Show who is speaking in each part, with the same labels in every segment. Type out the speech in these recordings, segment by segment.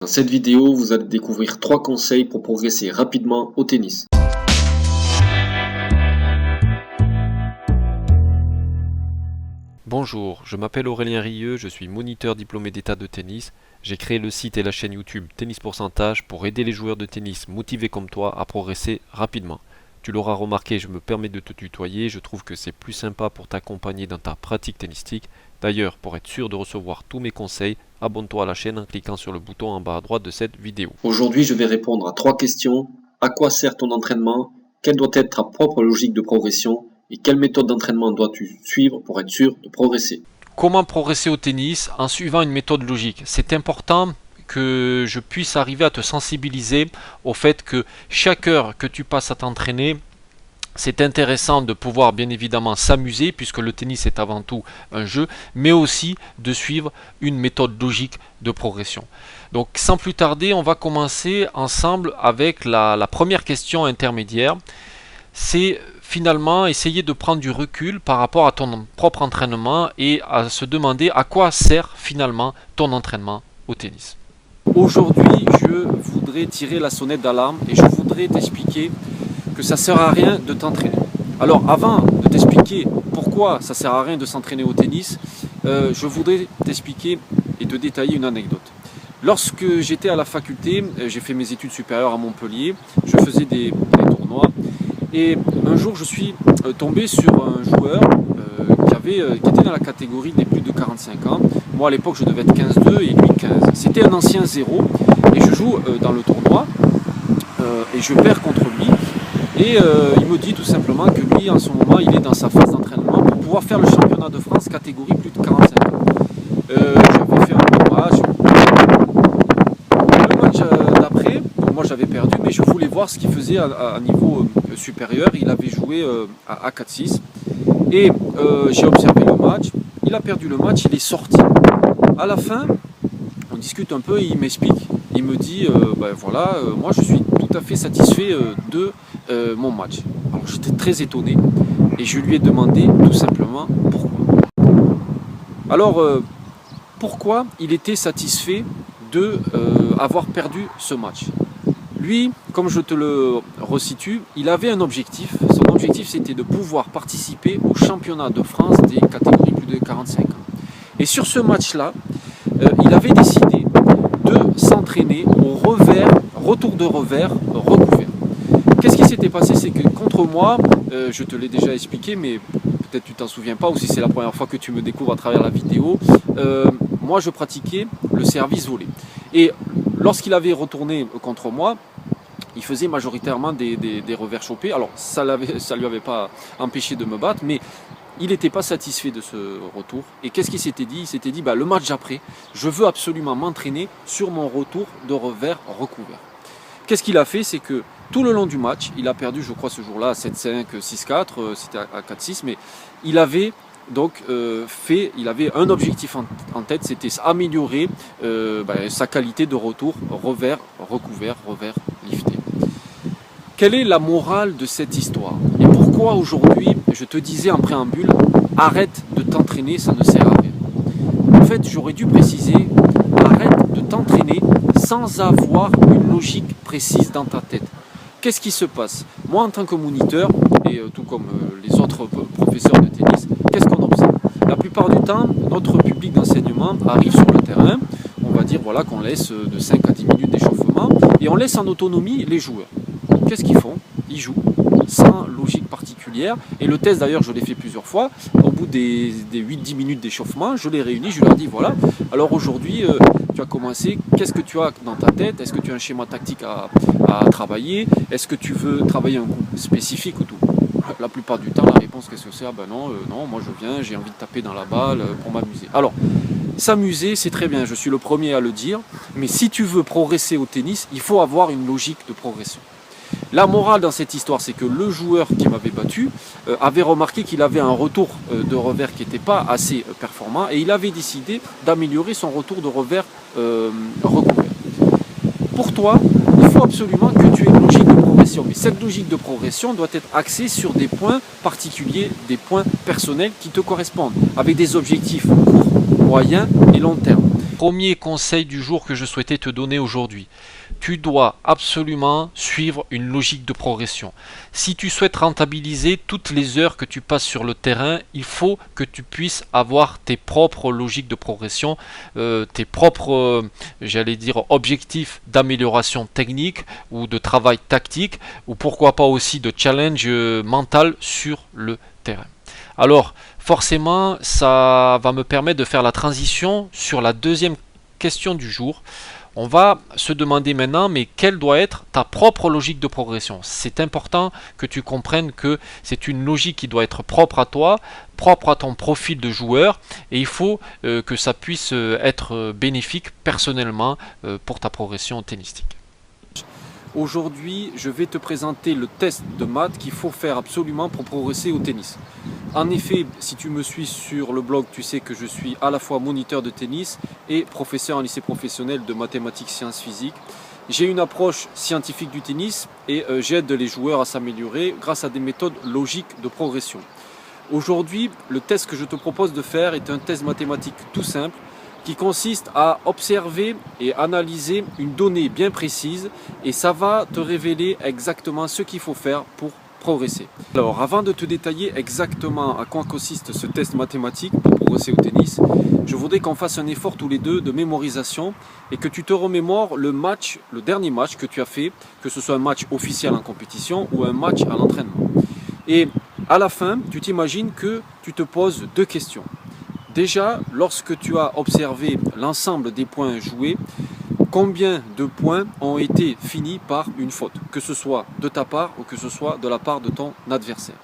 Speaker 1: Dans cette vidéo, vous allez découvrir 3 conseils pour progresser rapidement au tennis.
Speaker 2: Bonjour, je m'appelle Aurélien Rieux, je suis moniteur diplômé d'état de tennis. J'ai créé le site et la chaîne YouTube Tennis Pourcentage pour aider les joueurs de tennis motivés comme toi à progresser rapidement. Tu l'auras remarqué, je me permets de te tutoyer, je trouve que c'est plus sympa pour t'accompagner dans ta pratique tennistique. D'ailleurs, pour être sûr de recevoir tous mes conseils, abonne-toi à la chaîne en cliquant sur le bouton en bas à droite de cette vidéo.
Speaker 1: Aujourd'hui, je vais répondre à 3 questions. À quoi sert ton entraînement? Quelle doit être ta propre logique de progression? Et quelle méthode d'entraînement dois-tu suivre pour être sûr de progresser?
Speaker 2: Comment progresser au tennis en suivant une méthode logique? C'est important que je puisse arriver à te sensibiliser au fait que chaque heure que tu passes à t'entraîner, c'est intéressant de pouvoir bien évidemment s'amuser puisque le tennis est avant tout un jeu, mais aussi de suivre une méthode logique de progression. Donc sans plus tarder, on va commencer ensemble avec la première question intermédiaire. C'est finalement essayer de prendre du recul par rapport à ton propre entraînement et à se demander à quoi sert finalement ton entraînement au tennis. Aujourd'hui, je voudrais tirer la sonnette d'alarme et je voudrais t'expliquer que ça ne sert à rien de t'entraîner. Alors avant de t'expliquer pourquoi ça ne sert à rien de s'entraîner au tennis, je voudrais t'expliquer et te détailler une anecdote. Lorsque j'étais à la faculté, j'ai fait mes études supérieures à Montpellier, je faisais des tournois et un jour je suis tombé sur un joueur qui était dans la catégorie des plus de 45 ans. Moi à l'époque je devais être 15-2 et lui 15. C'était un ancien 0 et je joue dans le tournoi et je perds contre lui. Et il me dit tout simplement que lui, en ce moment, il est dans sa phase d'entraînement pour pouvoir faire le championnat de France catégorie plus de 45 ans. J'avais fait un bon match. Le match d'après, moi j'avais perdu, mais je voulais voir ce qu'il faisait à niveau supérieur. Il avait joué à 4-6. Et j'ai observé le match. Il a perdu le match, il est sorti. À la fin, on discute un peu et il m'explique. Il me dit, voilà, moi je suis tout à fait satisfait de mon match. Alors j'étais très étonné et je lui ai demandé tout simplement pourquoi. Alors pourquoi il était satisfait de avoir perdu ce match? Lui, comme je te le resitue, il avait un objectif. Son objectif c'était de pouvoir participer au championnat de France des catégories plus de 45 ans. Et sur ce match-là, il avait décidé de s'entraîner au retour de revers recouvert. Qu'est-ce qui s'était passé? C'est que contre moi, je te l'ai déjà expliqué, mais peut-être tu t'en souviens pas, ou si c'est la première fois que tu me découvres à travers la vidéo, moi je pratiquais le service volé. Et lorsqu'il avait retourné contre moi, il faisait majoritairement des revers chopés. Alors ça lui avait pas empêché de me battre, mais il n'était pas satisfait de ce retour. Et qu'est-ce qu'il s'était dit? Il s'était dit, le match d'après, je veux absolument m'entraîner sur mon retour de revers recouvert. Qu'est-ce qu'il a fait? C'est que tout le long du match, il a perdu, je crois, ce jour-là, 7-5, 6-4, c'était à 4-6, mais il avait donc il avait un objectif en tête, c'était améliorer sa qualité de retour, revers, recouvert, revers, lifté. Quelle est la morale de cette histoire? Et pourquoi aujourd'hui, je te disais en préambule, arrête de t'entraîner, ça ne sert à rien. En fait, j'aurais dû préciser, arrête de t'entraîner sans avoir une logique précise dans ta tête. Qu'est-ce qui se passe? Moi, en tant que moniteur, et tout comme les autres professeurs de tennis, qu'est-ce qu'on observe? La plupart du temps, notre public d'enseignement arrive sur le terrain, on va dire voilà, qu'on laisse de 5 à 10 minutes d'échauffement, et on laisse en autonomie les joueurs. Qu'est-ce qu'ils font? Ils jouent sans logique particulière. Et le test d'ailleurs, je l'ai fait plusieurs fois. Au bout des 8-10 minutes d'échauffement, je les réunis, je leur dis voilà, alors aujourd'hui tu as commencé, qu'est-ce que tu as dans ta tête? Est-ce que tu as un schéma tactique à travailler? Est-ce que tu veux travailler un coup spécifique ou tout? La plupart du temps, la réponse qu'est-ce que c'est? Non, moi je viens, j'ai envie de taper dans la balle pour m'amuser. Alors, s'amuser, c'est très bien, je suis le premier à le dire, mais si tu veux progresser au tennis, il faut avoir une logique de progression. La morale dans cette histoire, c'est que le joueur qui m'avait battu avait remarqué qu'il avait un retour de revers qui n'était pas assez performant et il avait décidé d'améliorer son retour de revers recouvert. Pour toi, il faut absolument que tu aies une logique de progression, mais cette logique de progression doit être axée sur des points particuliers, des points personnels qui te correspondent, avec des objectifs courts, moyen et long terme. premier conseil du jour que je souhaitais te donner aujourd'hui. Tu dois absolument suivre une logique de progression. Si tu souhaites rentabiliser toutes les heures que tu passes sur le terrain, il faut que tu puisses avoir tes propres logiques de progression, tes propres, j'allais dire, objectifs d'amélioration technique ou de travail tactique, ou pourquoi pas aussi de challenge mental sur le terrain. Alors, forcément, ça va me permettre de faire la transition sur la deuxième question du jour. On va se demander maintenant, mais quelle doit être ta propre logique de progression? C'est important que tu comprennes que c'est une logique qui doit être propre à toi, propre à ton profil de joueur, et il faut que ça puisse être bénéfique personnellement pour ta progression tennistique. Aujourd'hui, je vais te présenter le test de maths qu'il faut faire absolument pour progresser au tennis. En effet, si tu me suis sur le blog, tu sais que je suis à la fois moniteur de tennis et professeur en lycée professionnel de mathématiques, sciences, physiques. J'ai une approche scientifique du tennis et j'aide les joueurs à s'améliorer grâce à des méthodes logiques de progression. Aujourd'hui, le test que je te propose de faire est un test mathématique tout simple qui consiste à observer et analyser une donnée bien précise et ça va te révéler exactement ce qu'il faut faire pour progresser. Alors avant de te détailler exactement à quoi consiste ce test mathématique pour progresser au tennis, je voudrais qu'on fasse un effort tous les deux de mémorisation et que tu te remémores le dernier match que tu as fait, que ce soit un match officiel en compétition ou un match à l'entraînement. Et à la fin, tu t'imagines que tu te poses deux questions. Déjà, lorsque tu as observé l'ensemble des points joués, combien de points ont été finis par une faute, que ce soit de ta part ou que ce soit de la part de ton adversaire.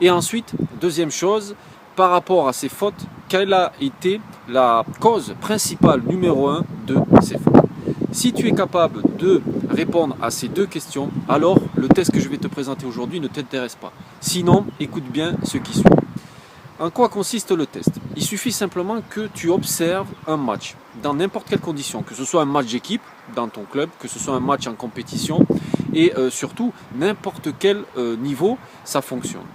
Speaker 2: Et ensuite, deuxième chose, par rapport à ces fautes, quelle a été la cause principale numéro 1 de ces fautes? Si tu es capable de répondre à ces deux questions, alors le test que je vais te présenter aujourd'hui ne t'intéresse pas. Sinon, écoute bien ce qui suit. En quoi consiste le test? Il suffit simplement que tu observes un match dans n'importe quelle condition, que ce soit un match d'équipe dans ton club, que ce soit un match en compétition et surtout n'importe quel niveau ça fonctionne.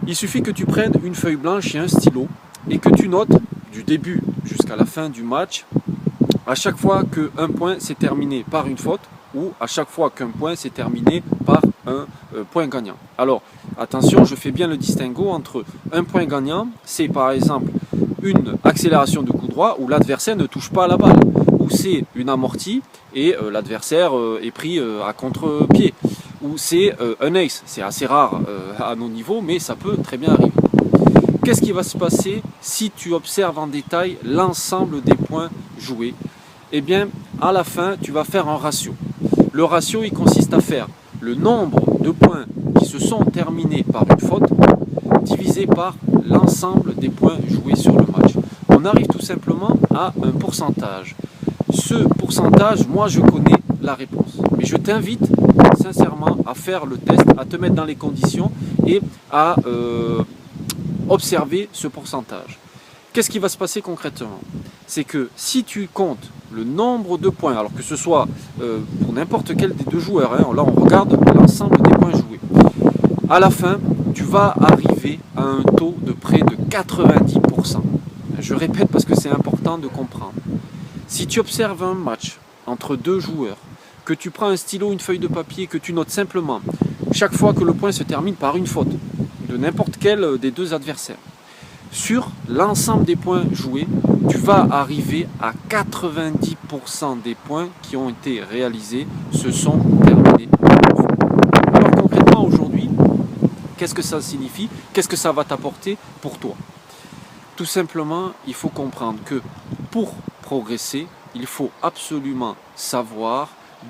Speaker 2: Il suffit que tu prennes une feuille blanche et un stylo et que tu notes du début jusqu'à la fin du match à chaque fois qu'un point s'est terminé par une faute ou à chaque fois qu'un point s'est terminé par un point gagnant. Alors, attention, je fais bien le distinguo entre un point gagnant, c'est par exemple une accélération de coup droit où l'adversaire ne touche pas à la balle, ou c'est une amortie et l'adversaire est pris à contre-pied, ou c'est un ace, c'est assez rare à nos niveaux, mais ça peut très bien arriver. Qu'est-ce qui va se passer si tu observes en détail l'ensemble des points joués? Eh bien, à la fin, tu vas faire un ratio. Le ratio, il consiste à faire le nombre de points qui se sont terminés par une faute divisé par l'ensemble des points joués sur le match. On arrive tout simplement à un pourcentage. Ce pourcentage, moi je connais la réponse. Mais je t'invite sincèrement à faire le test, à te mettre dans les conditions et à observer ce pourcentage. Qu'est-ce qui va se passer concrètement? C'est que si tu comptes le nombre de points, alors que ce soit pour n'importe quel des deux joueurs, hein, là on regarde l'ensemble des points joués, à la fin, tu vas arriver à un taux de près de 90%. Je répète parce que c'est important de comprendre. Si tu observes un match entre deux joueurs, que tu prends un stylo, une feuille de papier, que tu notes simplement chaque fois que le point se termine par une faute de n'importe quel des deux adversaires, sur l'ensemble des points joués, tu vas arriver à 90% des points qui ont été réalisés se sont terminés. Alors concrètement aujourd'hui, qu'est-ce que ça signifie? Qu'est-ce que ça va t'apporter pour toi? Tout simplement, il faut comprendre que pour progresser, il faut absolument savoir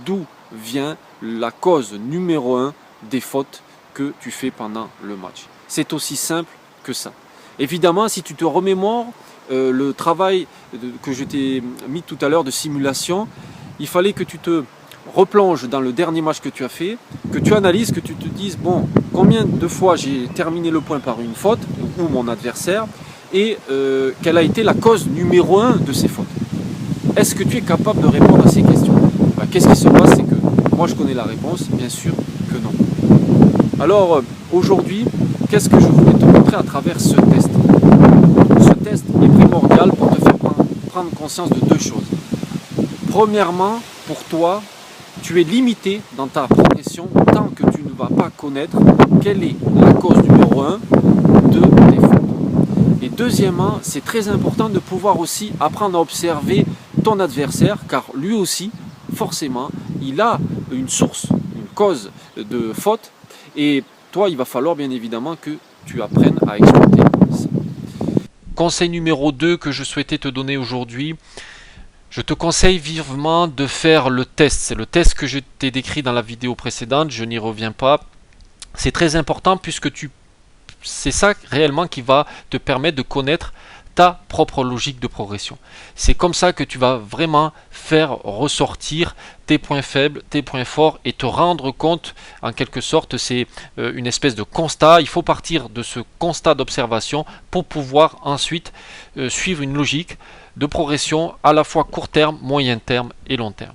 Speaker 2: d'où vient la cause numéro 1 des fautes que tu fais pendant le match. C'est aussi simple que ça. Évidemment, si tu te remémores le travail que je t'ai mis tout à l'heure de simulation, il fallait que tu te replonges dans le dernier match que tu as fait, que tu analyses, que tu te dises, bon, combien de fois j'ai terminé le point par une faute, ou mon adversaire, et quelle a été la cause numéro 1 de ces fautes. Est-ce que tu es capable de répondre à ces questions? Qu'est-ce qui se passe? C'est que moi je connais la réponse, bien sûr que non. Alors aujourd'hui, qu'est-ce que je voulais te montrer à travers ce test? Ce test est primordial pour te faire prendre prendre conscience de deux choses. Premièrement, pour toi, tu es limité dans ta progression tant que tu ne vas pas connaître quelle est la cause numéro 1 de tes fautes. Et deuxièmement, c'est très important de pouvoir aussi apprendre à observer ton adversaire, car lui aussi, forcément, il a une source, une cause de faute, et toi, il va falloir bien évidemment que tu apprennes à exploiter ça.
Speaker 3: Conseil numéro 2 que je souhaitais te donner aujourd'hui, je te conseille vivement de faire le test. C'est le test que je t'ai décrit dans la vidéo précédente, je n'y reviens pas. C'est très important puisque c'est ça réellement qui va te permettre de connaître ta propre logique de progression. C'est comme ça que tu vas vraiment faire ressortir tes points faibles, tes points forts et te rendre compte, en quelque sorte, c'est une espèce de constat. Il faut partir de ce constat d'observation pour pouvoir ensuite suivre une logique de progression à la fois court terme, moyen terme et long terme.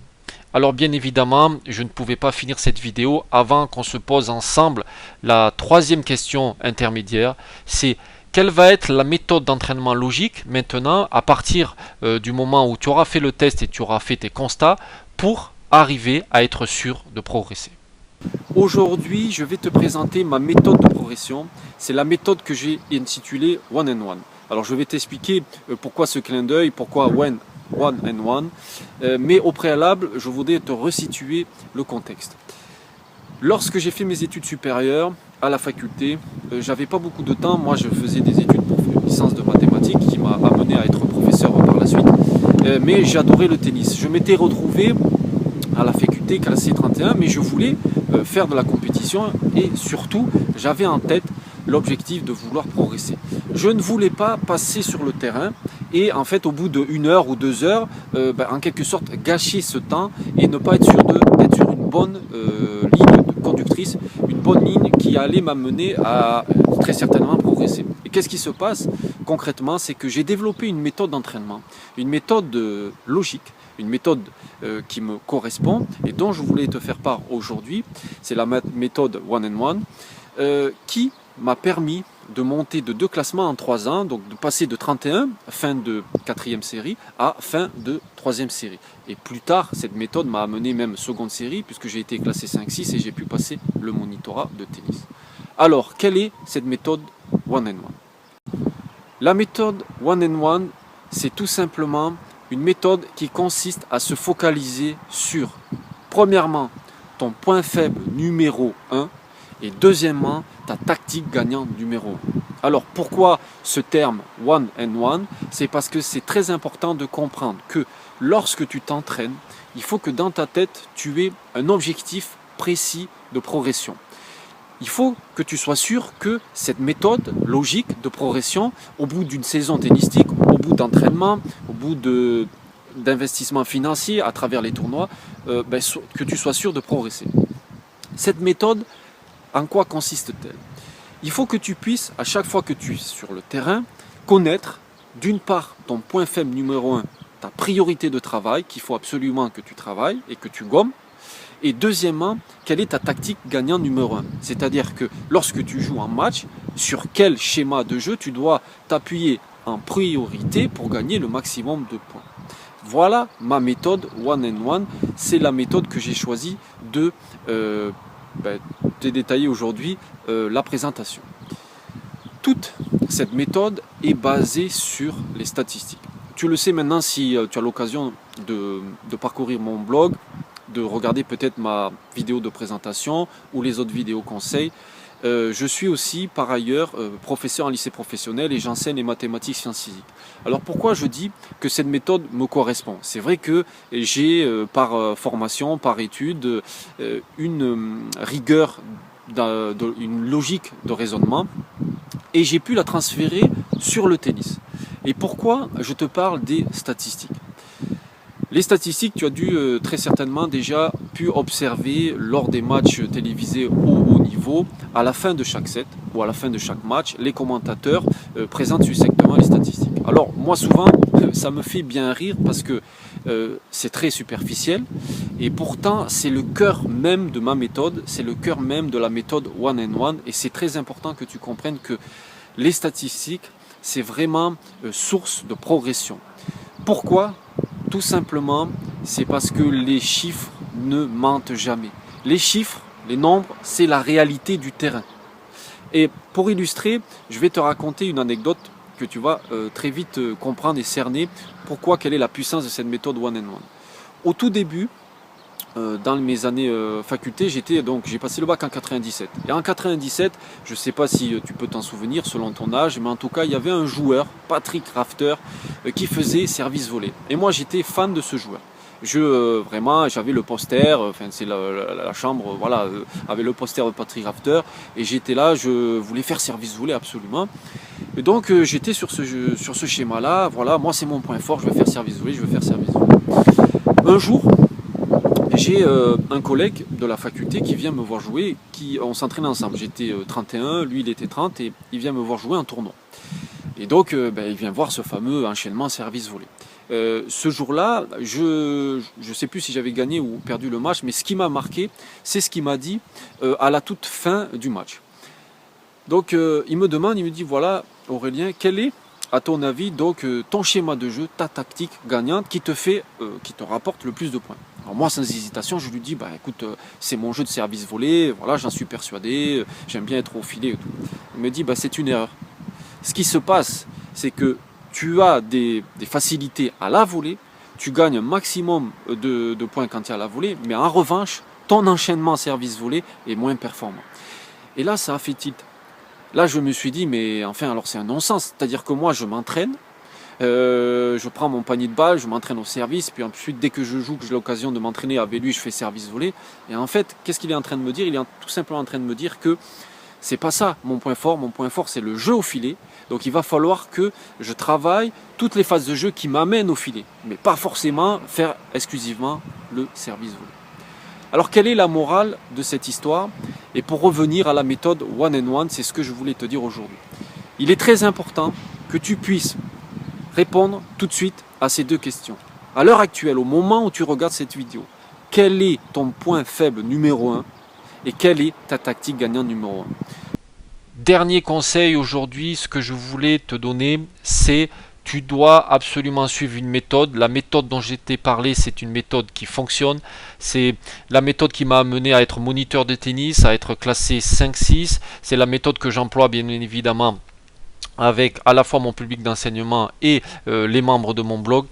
Speaker 3: Alors bien évidemment, je ne pouvais pas finir cette vidéo avant qu'on se pose ensemble la troisième question intermédiaire, c'est quelle va être la méthode d'entraînement logique maintenant à partir du moment où tu auras fait le test et tu auras fait tes constats pour arriver à être sûr de progresser.
Speaker 2: Aujourd'hui, je vais te présenter ma méthode de progression. C'est la méthode que j'ai intitulée One and One. Alors je vais t'expliquer pourquoi ce clin d'œil, pourquoi One and One. Mais au préalable, je voudrais te resituer le contexte. Lorsque j'ai fait mes études supérieures à la faculté, j'avais pas beaucoup de temps. Moi, je faisais des études pour une licence de mathématiques qui m'a amené à être professeur par la suite. Mais j'adorais le tennis. Je m'étais retrouvé à la faculté classé 31, mais je voulais faire de la compétition et surtout, j'avais en tête l'objectif de vouloir progresser. Je ne voulais pas passer sur le terrain et en fait, au bout de 1 heure ou 2 heures, en quelque sorte, gâcher ce temps et ne pas être sûr d'être sur une bonne ligne conductrice, une bonne ligne qui allait m'amener à très certainement progresser. Et qu'est-ce qui se passe concrètement? C'est que j'ai développé une méthode d'entraînement, une méthode logique, une méthode qui me correspond et dont je voulais te faire part aujourd'hui. C'est la méthode One and One qui m'a permis de monter de 2 classements en 3 ans, donc de passer de 31, fin de 4e série, à fin de 3e série. Et plus tard, cette méthode m'a amené même seconde série, puisque j'ai été classé 5-6 et j'ai pu passer le monitorat de tennis. Alors, quelle est cette méthode One and One? La méthode One and One, c'est tout simplement une méthode qui consiste à se focaliser sur, premièrement, ton point faible numéro 1, et deuxièmement, ta tactique gagnante numéro 1. Alors pourquoi ce terme One and One? C'est parce que c'est très important de comprendre que lorsque tu t'entraînes, il faut que dans ta tête, tu aies un objectif précis de progression. Il faut que tu sois sûr que cette méthode logique de progression, au bout d'une saison tennistique, au bout d'entraînement, au bout d'investissement financier à travers les tournois, que tu sois sûr de progresser. Cette méthode, en quoi consiste-t-elle? Il faut que tu puisses, à chaque fois que tu es sur le terrain, connaître d'une part ton point faible numéro 1, ta priorité de travail, qu'il faut absolument que tu travailles et que tu gommes. Et deuxièmement, quelle est ta tactique gagnant numéro 1? C'est-à-dire que lorsque tu joues un match, sur quel schéma de jeu tu dois t'appuyer en priorité pour gagner le maximum de points. Voilà ma méthode One and One. C'est la méthode que j'ai choisi de te détailler aujourd'hui la présentation. Toute cette méthode est basée sur les statistiques. Tu le sais maintenant si tu as l'occasion de parcourir mon blog, de regarder peut-être ma vidéo de présentation ou les autres vidéos conseils. Je suis aussi par ailleurs professeur en lycée professionnel et j'enseigne les mathématiques sciences physiques. Alors pourquoi je dis que cette méthode me correspond? C'est vrai que j'ai par formation, par étude, une rigueur, une logique de raisonnement et j'ai pu la transférer sur le tennis. Et pourquoi je te parle des statistiques? Les statistiques, tu as dû très certainement déjà pu observer lors des matchs télévisés au haut niveau, à la fin de chaque set ou à la fin de chaque match, les commentateurs présentent succinctement les statistiques. Alors moi souvent, ça me fait bien rire parce que c'est très superficiel et pourtant c'est le cœur même de ma méthode, c'est le cœur même de la méthode One and One et c'est très important que tu comprennes que les statistiques, c'est vraiment source de progression. Pourquoi? Tout simplement, c'est parce que les chiffres ne mentent jamais. Les chiffres, les nombres, c'est la réalité du terrain. Et pour illustrer, je vais te raconter une anecdote que tu vas très vite comprendre et cerner pourquoi, quelle est la puissance de cette méthode one and one. Au tout début, dans mes années faculté, j'ai passé le bac en 97. Et en 97, je ne sais pas si tu peux t'en souvenir selon ton âge, mais en tout cas, il y avait un joueur, Patrick Rafter, qui faisait service volé. Et moi, j'étais fan de ce joueur. Vraiment, j'avais le poster, c'est la chambre, voilà, avait le poster de Patrick Rafter, et j'étais là, je voulais faire service volé absolument. Et donc, j'étais sur ce schéma-là, voilà, moi c'est mon point fort, je vais faire service volé, je vais faire service volé. Un jour, j'ai un collègue de la faculté qui vient me voir jouer, on s'entraîne ensemble. J'étais 31, lui il était 30 et il vient me voir jouer un tournoi. Et donc il vient voir ce fameux enchaînement service volé. Ce jour-là, je ne sais plus si j'avais gagné ou perdu le match, mais ce qui m'a marqué, c'est ce qu'il m'a dit à la toute fin du match. Donc il me dit voilà Aurélien, quel est à ton avis donc ton schéma de jeu, ta tactique gagnante qui te rapporte le plus de points? Alors moi, sans hésitation, je lui dis, écoute, c'est mon jeu de service volé, voilà, j'en suis persuadé, j'aime bien être au filet et tout. Il me dit, c'est une erreur. Ce qui se passe, c'est que tu as des facilités à la volée, tu gagnes un maximum de points quand tu es à la volée, mais en revanche, ton enchaînement service volé est moins performant. Et là, ça a fait tilt. Là, je me suis dit, mais enfin, alors c'est un non-sens. C'est-à-dire que moi, je m'entraîne, je prends mon panier de balles, je m'entraîne au service, puis ensuite dès que je joue, que j'ai l'occasion de m'entraîner avec lui, je fais service volé. Et en fait, qu'est-ce qu'il est en train de me dire? Il est tout simplement en train de me dire que c'est pas ça mon point fort c'est le jeu au filet. Donc il va falloir que je travaille toutes les phases de jeu qui m'amènent au filet, mais pas forcément faire exclusivement le service volé. Alors quelle est la morale de cette histoire? Et pour revenir à la méthode one and one, c'est ce que je voulais te dire aujourd'hui. Il est très important que tu puisses répondre tout de suite à ces deux questions. À l'heure actuelle, au moment où tu regardes cette vidéo, quel est ton point faible numéro 1 et quelle est ta tactique gagnante numéro 1?
Speaker 3: Dernier conseil aujourd'hui, ce que je voulais te donner, c'est tu dois absolument suivre une méthode. La méthode dont je t'ai parlé, c'est une méthode qui fonctionne. C'est la méthode qui m'a amené à être moniteur de tennis, à être classé 5-6. C'est la méthode que j'emploie bien évidemment avec à la fois mon public d'enseignement et les membres de mon blog.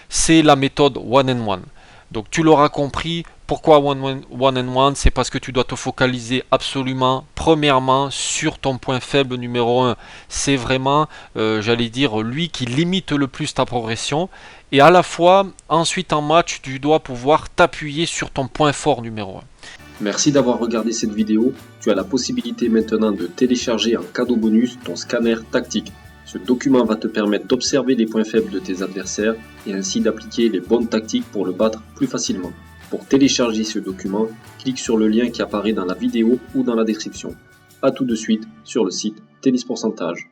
Speaker 3: C'est la méthode one and one. Donc tu l'auras compris, pourquoi one and one? C'est parce que tu dois te focaliser absolument, premièrement, sur ton point faible numéro 1. C'est vraiment, j'allais dire, lui qui limite le plus ta progression. Et à la fois, ensuite en match, tu dois pouvoir t'appuyer sur ton point fort numéro 1.
Speaker 1: Merci d'avoir regardé cette vidéo. Tu as la possibilité maintenant de télécharger en cadeau bonus ton scanner tactique. Ce document va te permettre d'observer les points faibles de tes adversaires et ainsi d'appliquer les bonnes tactiques pour le battre plus facilement. Pour télécharger ce document, clique sur le lien qui apparaît dans la vidéo ou dans la description. A tout de suite sur le site Tennis Pourcentage.